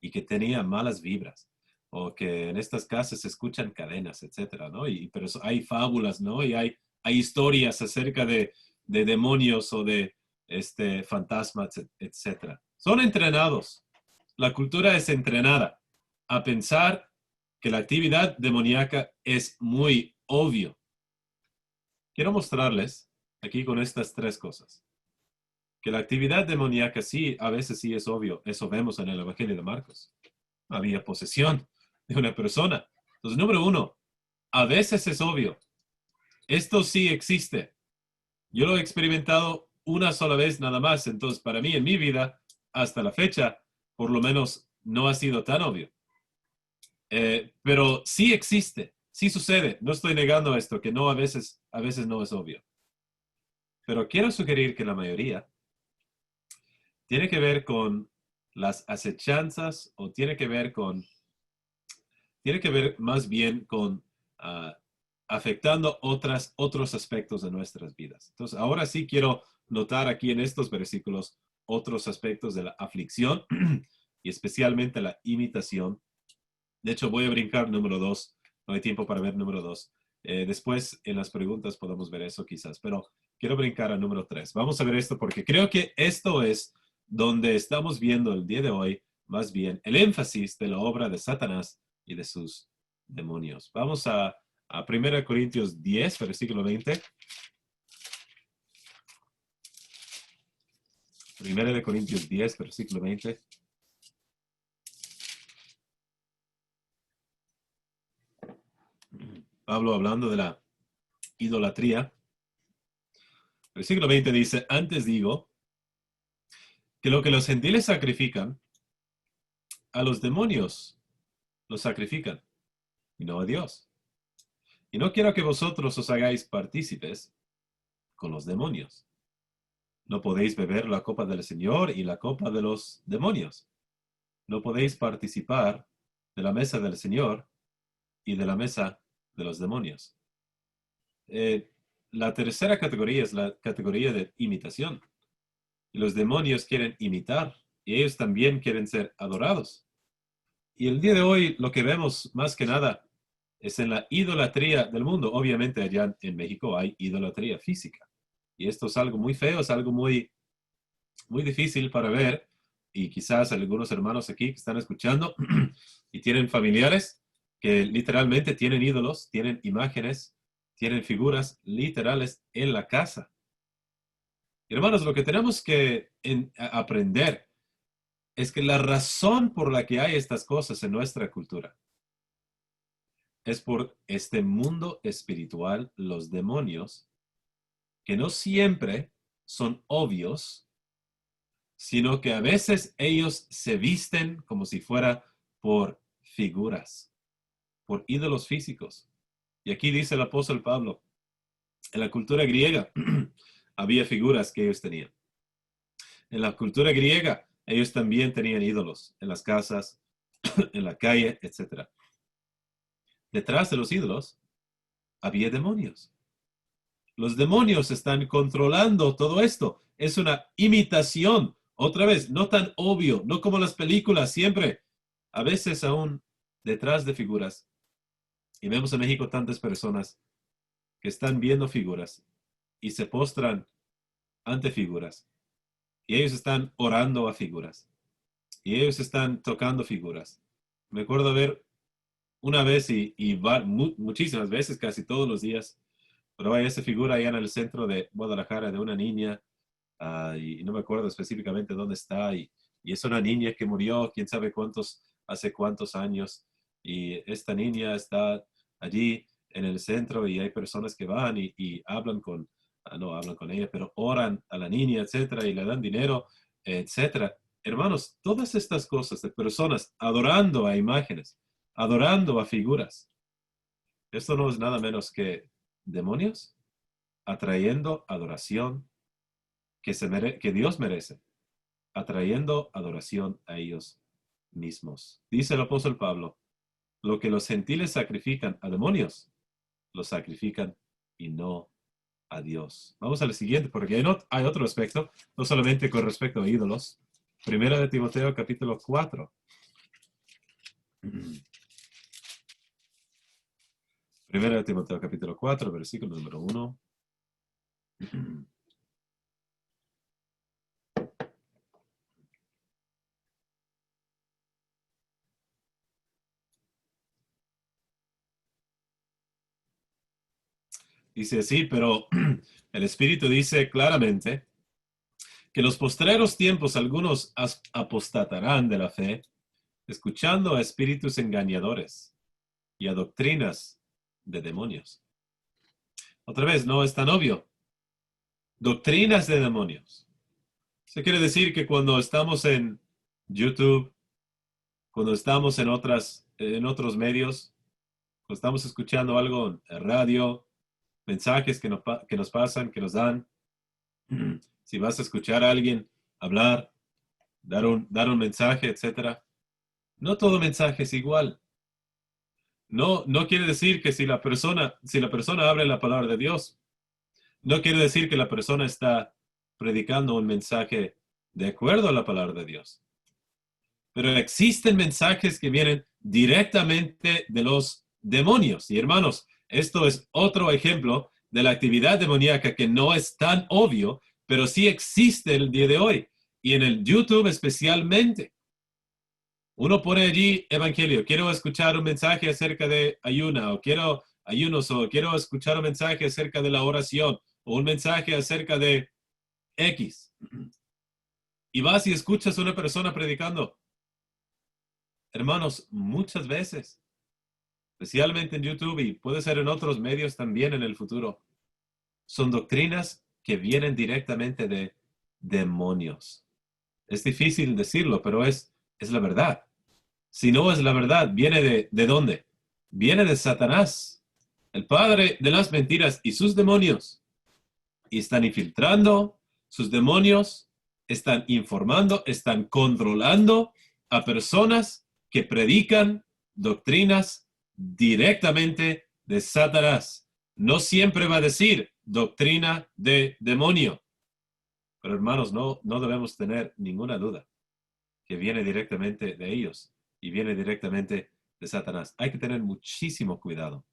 Y que tenían malas vibras. O que en estas casas se escuchan cadenas, etcétera, ¿no? Pero hay fábulas, ¿no? Y hay historias acerca de demonios o de fantasmas, etcétera. Son entrenados. La cultura es entrenada a pensar que la actividad demoníaca es muy obvio. Quiero mostrarles aquí con estas tres cosas. Que la actividad demoníaca sí, a veces sí es obvio. Eso vemos en el Evangelio de Marcos. Había posesión de una persona. Entonces, número uno, a veces es obvio. Esto sí existe. Yo lo he experimentado una sola vez nada más. Entonces, para mí, en mi vida, hasta la fecha, por lo menos, no ha sido tan obvio. Pero sí existe. Sí sucede. No estoy negando esto, que no a veces no es obvio. Pero quiero sugerir que la mayoría tiene que ver con las acechanzas o tiene que ver más bien con afectando otros aspectos de nuestras vidas. Entonces, ahora sí quiero notar aquí en estos versículos otros aspectos de la aflicción y especialmente la imitación. De hecho, voy a brincar número 2. No hay tiempo para ver número 2. Después en las preguntas podemos ver eso quizás, pero quiero brincar al número 3. Vamos a ver esto porque creo que esto es donde estamos viendo el día de hoy, más bien, el énfasis de la obra de Satanás y de sus demonios. Vamos a 1 Corintios 10, versículo 20. 1 Corintios 10, versículo 20. Pablo hablando de la idolatría. Versículo 20 dice, antes digo que lo que los gentiles sacrifican, a los demonios los sacrifican, y no a Dios. Y no quiero que vosotros os hagáis partícipes con los demonios. No podéis beber la copa del Señor y la copa de los demonios. No podéis participar de la mesa del Señor y de la mesa de los demonios. La tercera categoría es la categoría de imitación. Y los demonios quieren imitar y ellos también quieren ser adorados. Y el día de hoy lo que vemos más que nada es en la idolatría del mundo. Obviamente allá en México hay idolatría física. Y esto es algo muy feo, es algo muy, muy difícil para ver. Y quizás algunos hermanos aquí que están escuchando y tienen familiares que literalmente tienen ídolos, tienen imágenes, tienen figuras literales en la casa. Y hermanos, lo que tenemos que aprender es que la razón por la que hay estas cosas en nuestra cultura es por este mundo espiritual, los demonios, que no siempre son obvios, sino que a veces ellos se visten como si fuera por figuras, por ídolos físicos. Y aquí dice el apóstol Pablo, en la cultura griega había figuras que ellos tenían. En la cultura griega ellos también tenían ídolos en las casas, en la calle, etc. Detrás de los ídolos había demonios. Los demonios están controlando todo esto. Es una imitación. Otra vez, no tan obvio, no como las películas siempre. A veces aún detrás de figuras. Y vemos en México tantas personas que están viendo figuras y se postran ante figuras. Y ellos están orando a figuras. Y ellos están tocando figuras. Me acuerdo ver una vez y muchísimas veces, casi todos los días, pero hay esa figura allá en el centro de Guadalajara de una niña, y no me acuerdo específicamente dónde está, y es una niña que murió, quién sabe hace cuántos años, y esta niña está allí en el centro y hay personas que van y hablan no hablan con ella, pero oran a la niña, etcétera, y le dan dinero, etcétera. Hermanos, todas estas cosas de personas adorando a imágenes, adorando a figuras, esto no es nada menos que demonios atrayendo adoración que Dios merece, atrayendo adoración a ellos mismos. Dice el apóstol Pablo, lo que los gentiles sacrifican a demonios, lo sacrifican y no a Dios. Vamos al siguiente, porque hay otro aspecto, no solamente con respecto a ídolos. Primera de Timoteo, capítulo 4. Primera de Timoteo, capítulo 4, versículo número 1. Dice así, pero el Espíritu dice claramente que en los postreros tiempos algunos apostatarán de la fe, escuchando a espíritus engañadores y a doctrinas de demonios. Otra vez, no es tan obvio. Doctrinas de demonios. Eso quiere decir que cuando estamos en YouTube, cuando estamos en otros medios, cuando estamos escuchando algo en radio, mensajes que nos pasan, que nos dan, si vas a escuchar a alguien hablar, dar un mensaje, etc., no todo mensaje es igual. No quiere decir que si la persona abre la palabra de Dios, no quiere decir que la persona está predicando un mensaje de acuerdo a la palabra de Dios. Pero existen mensajes que vienen directamente de los demonios. Y hermanos, Esto es otro ejemplo de la actividad demoníaca que no es tan obvio, pero sí existe el día de hoy. Y en el YouTube especialmente. Uno pone allí evangelio, quiero escuchar un mensaje acerca de ayuna, o quiero ayunos, o quiero escuchar un mensaje acerca de la oración, o un mensaje acerca de X. Y vas y escuchas a una persona predicando. Hermanos, muchas veces, especialmente en YouTube y puede ser en otros medios también en el futuro, son doctrinas que vienen directamente de demonios. Es difícil decirlo, pero es la verdad. Si no es la verdad, ¿viene de dónde? Viene de Satanás, el padre de las mentiras y sus demonios. Y están infiltrando, sus demonios están informando, están controlando a personas que predican doctrinas directamente de Satanás. No siempre va a decir doctrina de demonio. Pero hermanos, no debemos tener ninguna duda que viene directamente de ellos y viene directamente de Satanás. Hay que tener muchísimo cuidado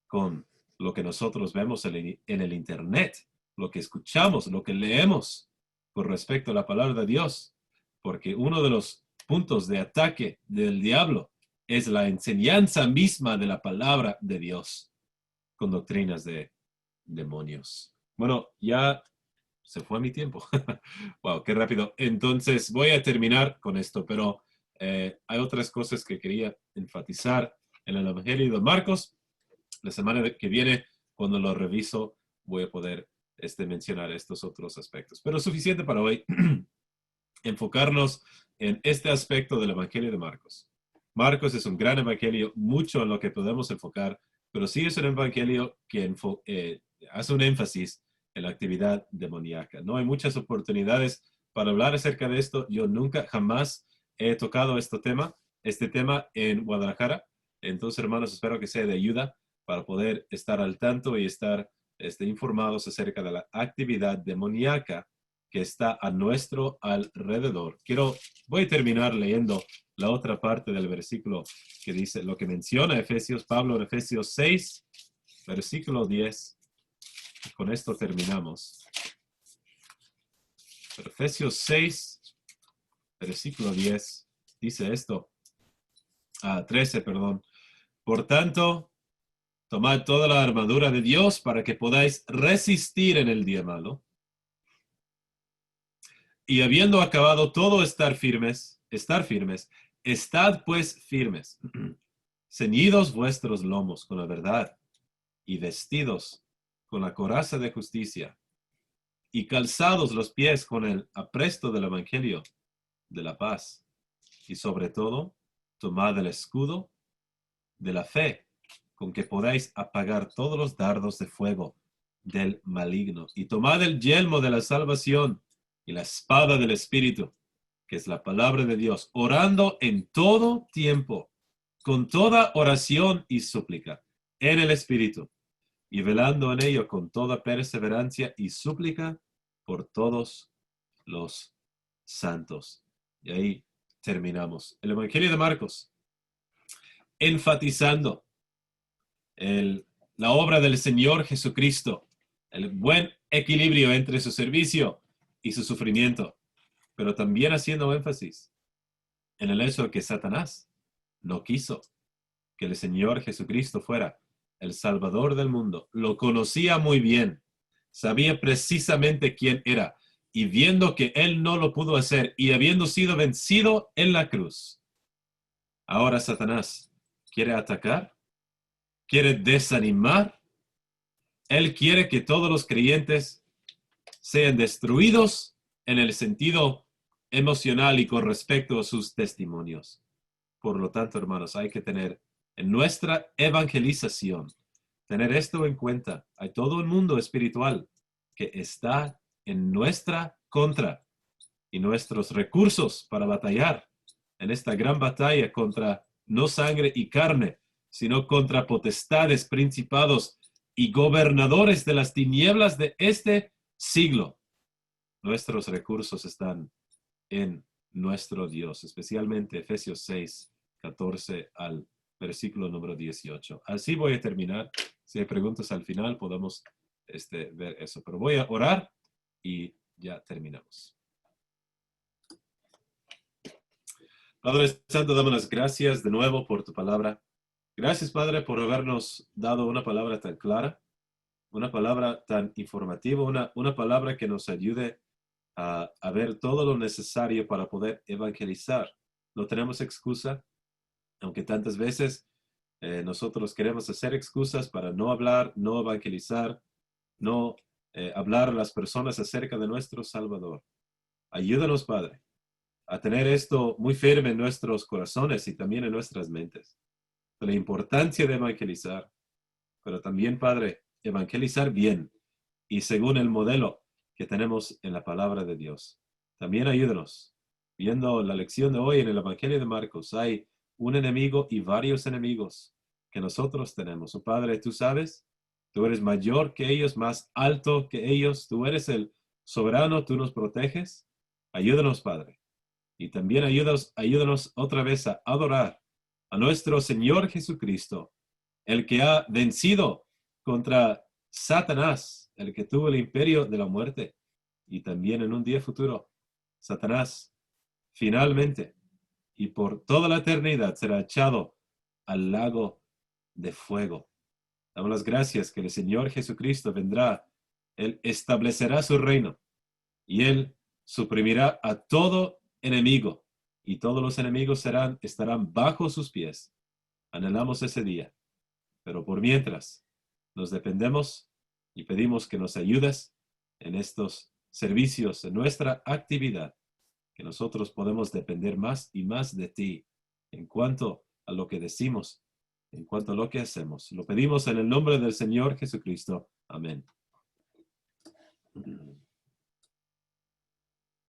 con lo que nosotros vemos en el Internet, lo que escuchamos, lo que leemos con respecto a la palabra de Dios, porque uno de los puntos de ataque del diablo es la enseñanza misma de la palabra de Dios con doctrinas de demonios. Bueno, ya se fue mi tiempo. Wow, qué rápido. Entonces voy a terminar con esto, pero hay otras cosas que quería enfatizar en el Evangelio de Marcos. La semana que viene, cuando lo reviso, voy a poder mencionar estos otros aspectos. Pero suficiente para hoy enfocarnos en este aspecto del Evangelio de Marcos. Marcos es un gran evangelio, mucho en lo que podemos enfocar, pero sí es un evangelio que hace un énfasis en la actividad demoníaca. No hay muchas oportunidades para hablar acerca de esto. Yo nunca, jamás he tocado este tema en Guadalajara. Entonces, hermanos, espero que sea de ayuda para poder estar al tanto y estar informados acerca de la actividad demoníaca que está a nuestro alrededor. Voy a terminar leyendo la otra parte del versículo que dice, lo que menciona Pablo en Efesios 6, versículo 10. Y con esto terminamos. Pero Efesios 6, versículo 10, dice esto. 13, perdón. Por tanto, tomad toda la armadura de Dios para que podáis resistir en el día malo. Y habiendo acabado todo estar firmes, estad pues firmes, ceñidos vuestros lomos con la verdad, y vestidos con la coraza de justicia, y calzados los pies con el apresto del evangelio de la paz. Y sobre todo, tomad el escudo de la fe, con que podáis apagar todos los dardos de fuego del maligno. Y tomad el yelmo de la salvación y la espada del Espíritu, que es la palabra de Dios, orando en todo tiempo, con toda oración y súplica, en el Espíritu, y velando en ello con toda perseverancia y súplica por todos los santos. Y ahí terminamos. El Evangelio de Marcos, enfatizando la obra del Señor Jesucristo, el buen equilibrio entre su servicio y su sufrimiento, pero también haciendo énfasis en el hecho de que Satanás no quiso que el Señor Jesucristo fuera el Salvador del mundo. Lo conocía muy bien, sabía precisamente quién era, y viendo que él no lo pudo hacer y habiendo sido vencido en la cruz, ahora Satanás quiere atacar, quiere desanimar. Él quiere que todos los creyentes sean destruidos en el sentido emocional y con respecto a sus testimonios. Por lo tanto, hermanos, hay que tener en nuestra evangelización, tener esto en cuenta. Hay todo un mundo espiritual que está en nuestra contra y nuestros recursos para batallar en esta gran batalla contra no sangre y carne, sino contra potestades, principados y gobernadores de las tinieblas de este siglo. Nuestros recursos están en nuestro Dios, especialmente Efesios 6, 14 al versículo número 18. Así voy a terminar. Si hay preguntas al final, podemos ver eso. Pero voy a orar y ya terminamos. Padre Santo, damos las gracias de nuevo por tu palabra. Gracias, Padre, por habernos dado una palabra tan clara, una palabra tan informativa, una palabra que nos ayude a ver todo lo necesario para poder evangelizar. No tenemos excusa, aunque tantas veces nosotros queremos hacer excusas para no hablar, no evangelizar, no hablar a las personas acerca de nuestro Salvador. Ayúdanos, Padre, a tener esto muy firme en nuestros corazones y también en nuestras mentes. La importancia de evangelizar, pero también, Padre, evangelizar bien y según el modelo que tenemos en la palabra de Dios. También ayúdanos. Viendo la lección de hoy en el Evangelio de Marcos, hay un enemigo y varios enemigos que nosotros tenemos. Oh Padre, tú sabes, tú eres mayor que ellos, más alto que ellos, tú eres el soberano, tú nos proteges. Ayúdanos, Padre. Y también ayúdanos otra vez a adorar a nuestro Señor Jesucristo, el que ha vencido contra Satanás, el que tuvo el imperio de la muerte. Y también en un día futuro, Satanás finalmente y por toda la eternidad será echado al lago de fuego. Damos las gracias que el Señor Jesucristo vendrá. Él establecerá su reino y Él suprimirá a todo enemigo y todos los enemigos estarán bajo sus pies. Anhelamos ese día, pero por mientras nos dependemos y pedimos que nos ayudes en estos servicios, en nuestra actividad, que nosotros podemos depender más y más de ti en cuanto a lo que decimos, en cuanto a lo que hacemos. Lo pedimos en el nombre del Señor Jesucristo. Amén.